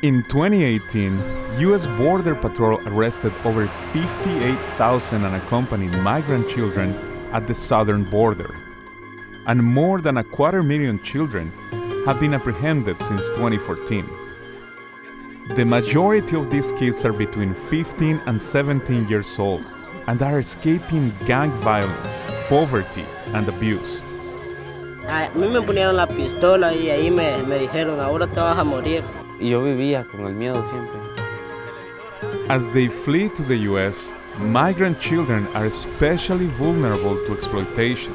In 2018, U.S. Border Patrol arrested over 58,000 unaccompanied migrant children at the southern border, and more than 250,000 children have been apprehended since 2014. The majority of these kids are between 15 and 17 years old and are escaping gang violence, poverty, and abuse. A mí me ponieron la pistola y ahí me dijeron, ahora te vas a morir. Y yo vivía con el miedo siempre. As they flee to the U.S., migrant children are especially vulnerable to exploitation,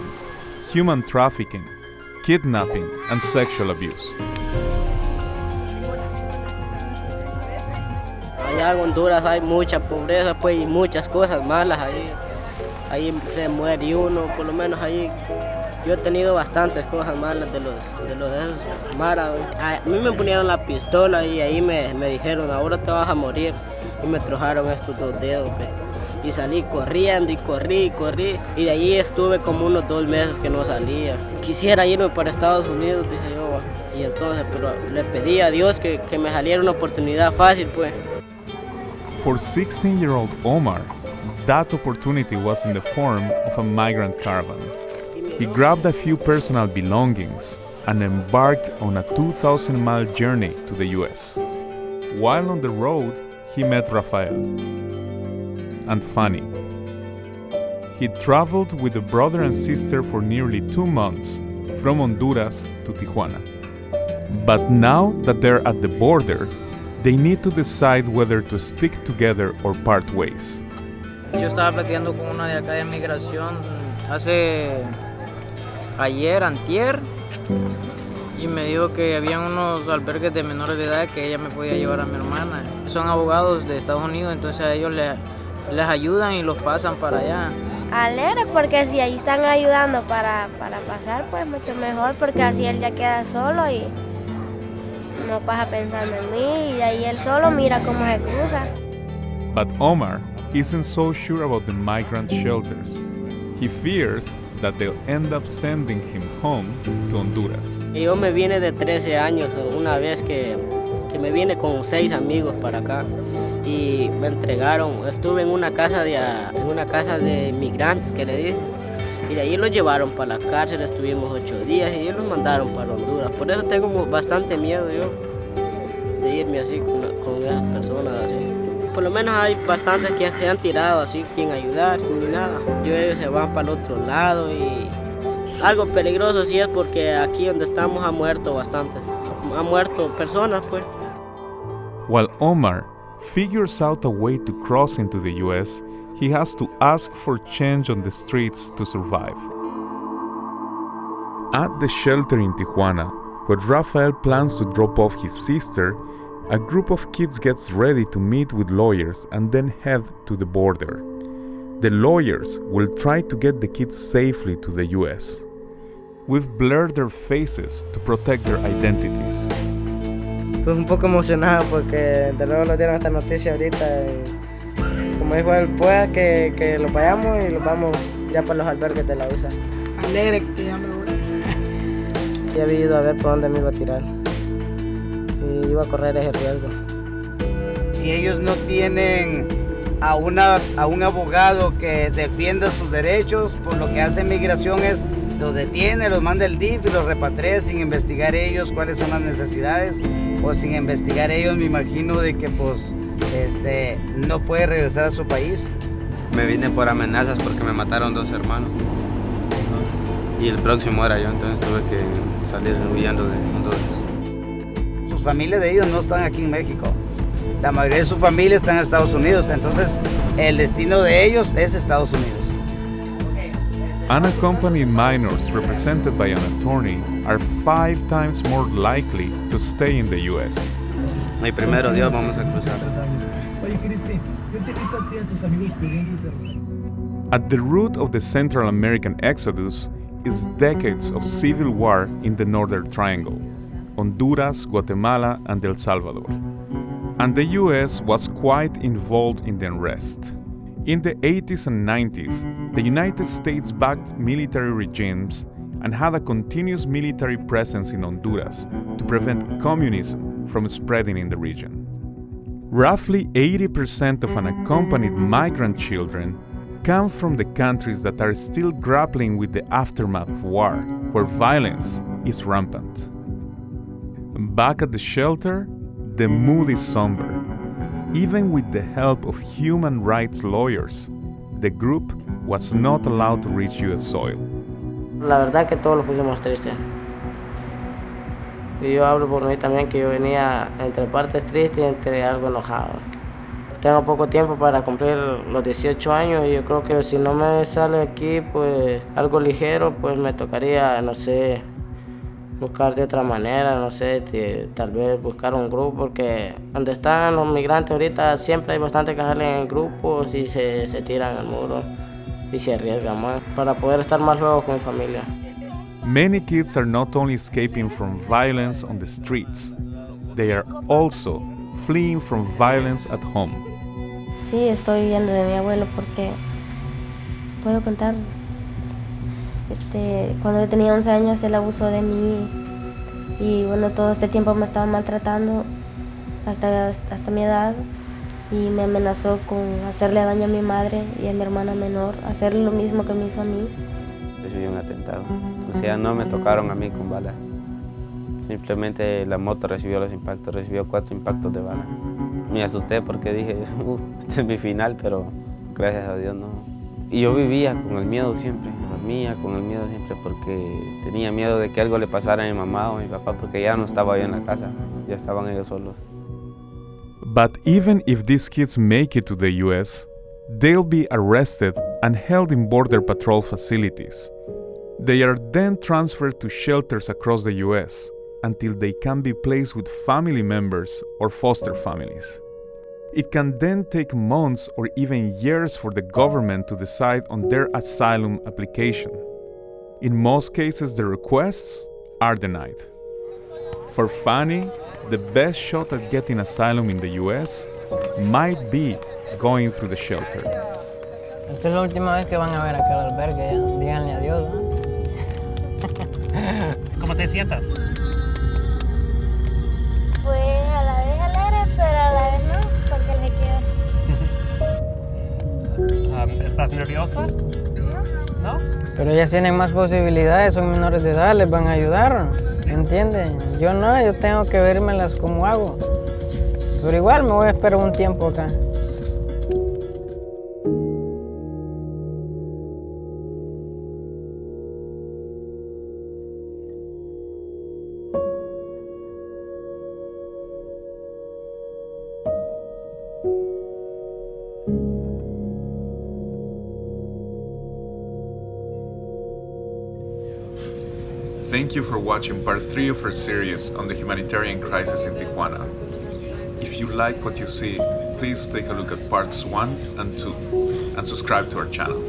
human trafficking, kidnapping, and sexual abuse. Allá en Honduras hay mucha pobreza, pues, y muchas cosas malas ahí. Ahí se muere uno, por lo menos ahí. Yo he tenido bastantes cosas malas de esos maras. A mí me ponieron la pistola y ahí me dijeron, ahora te vas a morir. Y me trojaron estos 2 dedos, pues. Y salí corriendo y corrí. Y de ahí estuve como unos 2 meses que no salía. Quisiera irme para Estados Unidos, dije yo. Y entonces, pero le pedí a Dios que me saliera una oportunidad fácil, pues. For 16-year-old Omar, that opportunity was in the form of a migrant caravan. He grabbed a few personal belongings and embarked on a 2,000-mile journey to the US. While on the road, he met Rafael and Fanny. He traveled with a brother and sister for nearly 2 months from Honduras to Tijuana. But now that they're at the border, they need to decide whether to stick together or part ways. Yo estaba platicando con una de acá de migración ayer, antier, y me dijo que había unos albergues de menores de edad que ella me podía llevar a mi hermana. Son abogados de Estados Unidos, entonces a ellos les ayudan y los pasan para allá. Alegre, porque si ahí están ayudando para pasar, pues mucho mejor, porque así él ya queda solo y no pasa pensando en mí, y de ahí él solo mira cómo se cruza. But Omar isn't so sure about the migrant shelters. He fears that they'll end up sending him home to Honduras. Yo me vine de 13 años, una vez que me vine con 6 amigos para acá y me entregaron. Estuve en una casa de inmigrantes que le dije, y de ahí los llevaron para la cárcel. Estuvimos 8 días y ellos los mandaron para Honduras. Por eso tengo bastante miedo yo de irme así con esas personas así. Por lo menos hay bastantes que se han tirado así sin ayudar ni nada. Ellos se van para el otro lado y algo peligroso sí es, porque aquí donde estamos han muerto bastantes. Han muerto personas, pues. While Omar figures out a way to cross into the US, he has to ask for change on the streets to survive. At the shelter in Tijuana, where Rafael plans to drop off his sister, a group of kids gets ready to meet with lawyers and then head to the border. The lawyers will try to get the kids safely to the US. We've blurred their faces to protect their identities. Pues un poco emocionado porque de luego nos dieron esta noticia ahorita. Y como dijo él, pueda que lo vayamos y los vamos ya para los albergues de la USA. Alegre que ya me voy. Ya había ido a ver por dónde me iba a tirar. Y iba a correr ese riesgo. Si ellos no tienen a un abogado que defienda sus derechos, pues lo que hace Migración es los detiene, los manda el DIF y los repatria sin investigar ellos cuáles son las necesidades, o sin investigar ellos me imagino de que pues no puede regresar a su país. Me vine por amenazas porque me mataron 2 hermanos. Y el próximo era yo, entonces tuve que salir huyendo de Honduras. Sus familias de ellos no están aquí en México. La mayoría de su familia está en Estados Unidos, entonces el destino de ellos es Estados Unidos. Unaccompanied minors represented by an attorney are 5 times more likely to stay in the US. Y primero Dios vamos a cruzar. At the root of the Central American exodus is decades of civil war in the Northern Triangle, Honduras, Guatemala, and El Salvador. And the US was quite involved in the unrest. In the 80s and 90s, the United States backed military regimes and had a continuous military presence in Honduras to prevent communism from spreading in the region. Roughly 80% of unaccompanied migrant children come from the countries that are still grappling with the aftermath of war, where violence is rampant. Back at the shelter, the mood is somber. Even with the help of human rights lawyers, the group was not allowed to reach U.S. soil. La verdad que todos lo pusimos tristes. Y yo hablo por mí también, que yo venía entre partes tristes y entre algo enojado. Tengo poco tiempo para cumplir los 18 años y yo creo que si no me sale aquí pues algo ligero, pues me tocaría, no sé, buscar de otra manera, no sé, tal vez buscar un grupo, porque donde están los migrantes ahorita siempre hay bastante que salen en grupos y se tiran al muro y se arriesgan más para poder estar más luego con familia. Many kids are not only escaping from violence on the streets, they are also fleeing from violence at home. Sí, estoy huyendo de mi abuelo porque, puedo contar, cuando yo tenía 11 años él abusó de mí y bueno, todo este tiempo me estaba maltratando hasta mi edad y me amenazó con hacerle daño a mi madre y a mi hermana menor, hacerle lo mismo que me hizo a mí. Recibí un atentado, o sea, no me tocaron a mí con bala. Simplemente la moto recibió los impactos, recibió 4 impactos de bala. Me asusté porque dije, este es mi final, pero gracias a Dios no. Y yo vivía con el miedo siempre, dormía con el miedo siempre porque tenía miedo de que algo le pasara a mi mamá o a mi papá porque ya no estaba yo en la casa, ya estaban ellos solos. But even if these kids make it to the US, they'll be arrested and held in Border Patrol facilities. They are then transferred to shelters across the US until they can be placed with family members or foster families. It can then take months or even years for the government to decide on their asylum application. In most cases, the requests are denied. For Fanny, the best shot at getting asylum in the US might be going through the shelter. Esta es la última vez que van a ver acá al albergue, ya. Díganle adiós, ¿no? ¿Cómo te sientas? Pues a la vez alegre, pero a la vez no, porque le quedo. ¿Estás nerviosa? ¿No? Pero ellas tienen más posibilidades, son menores de edad, les van a ayudar, ¿entienden? Yo no, yo tengo que vérmelas como hago. Pero igual me voy a esperar un tiempo acá. Thank you for watching part 3 of our series on the humanitarian crisis in Tijuana. If you like what you see, please take a look at parts 1 and 2 and subscribe to our channel.